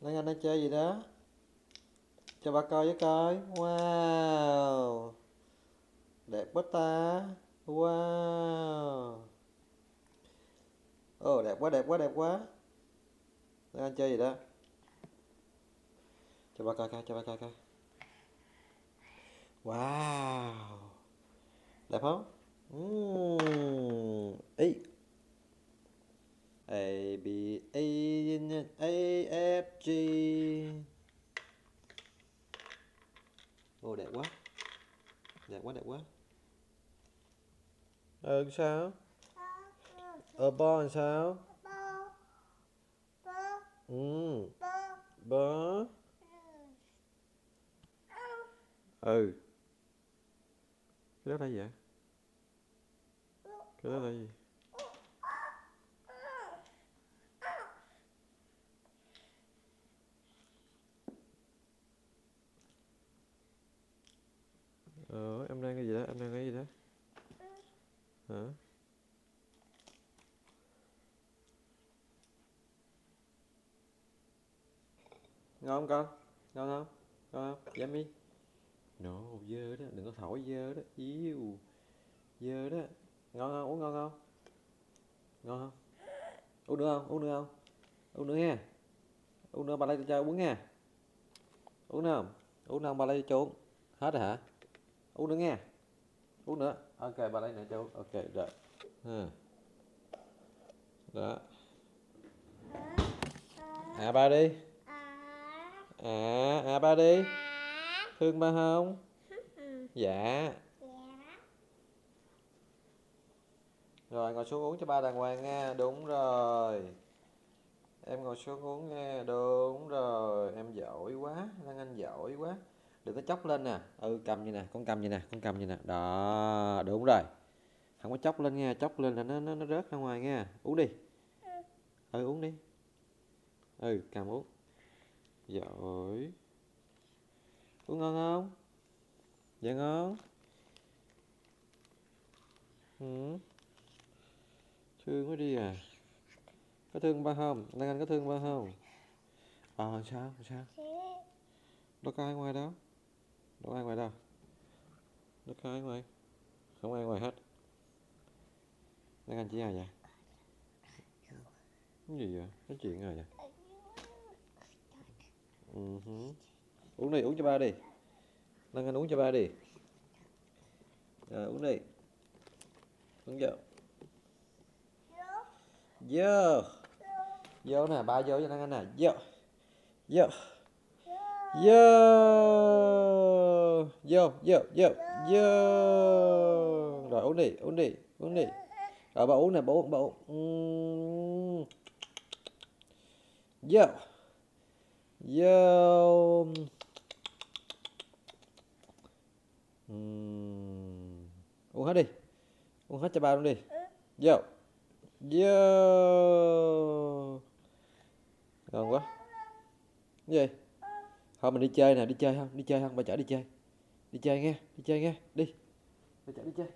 Lan Anh đang chơi gì đó? Cho bà coi với coi. Wow, đẹp quá ta. Wow. Ồ, đẹp quá, đẹp quá, đẹp quá. Lan Anh chơi gì đó? Cho bà coi coi, cho bà coi coi. Wow, đẹp không? Ý. A, B, A, F, G. Ồ, đẹp quá. Đẹp quá, đẹp quá. Sao? Bo làm sao? Ừ. Bó. Ừ. Cái đó là gì vậy? Cái đó là gì? Em đang cái gì đó? Em đang cái gì đó? Hả? Ngon không con? Ngon không? Ngon không? Yummy. No, dơ đó, đừng có thổi dơ đó. Yêu. Dơ đó. Ngon không? Uống ngon không? Ngon không? Uống nữa không? Uống nữa không? Uống nữa nha. Uống nữa bà lấy cho uống nha. Uống nữa không? Uống nữa không bà lấy cho uống. Hết rồi hả? Uống nữa nha. Uống nữa. Ok, bà lấy nữa cho uống. Ok, rồi. Ha. Đó. Ba đi. Ba đi. Thương ba không? Dạ. Rồi ngồi xuống uống cho ba đàng hoàng nha. Đúng rồi. Em ngồi xuống uống nha. Đúng rồi. Em giỏi quá. Lan Anh giỏi quá. Đừng có chốc lên nè. Cầm như nè. Con cầm như nè. Con cầm như nè. Đó. Đúng rồi. Không có chốc lên nha. Chốc lên là nó rớt ra ngoài nha. Uống đi. Uống đi. Cầm uống. Giỏi. Uống ngon không? Dạ ngon. Ừ. Thương quá đi à. Có thương ba không? Lan Anh có thương ba không? Sao? Sao? Đâu có ai ngoài đâu. Đâu có ai ngoài đâu. Đâu có ai ngoài. Không ai ngoài hết. Lan Anh chỉ ai vậy? Cái gì vậy? Nói chuyện rồi vậy? Uống đi, uống cho ba đi. Lan Anh uống cho ba đi. Rồi uống đi. Uống vô. Vô. Vô nè, ba vô cho Lan Anh nè. Vô. Vô. Vô. Vô, vô, vô. Vô. Rồi uống đi, uống đi, uống đi. Rồi bà uống nè, bà uống, bà uống. Vô. Vô. Uống hết đi. Uống hết cho ba luôn đi. Vô. Vô. Ngon quá. Cái gì? Thôi mình đi chơi nè, đi chơi không? Đi chơi không? Bà chở đi chơi. Đi chơi nghe, đi chơi nghe. Đi. Bà chở đi chơi.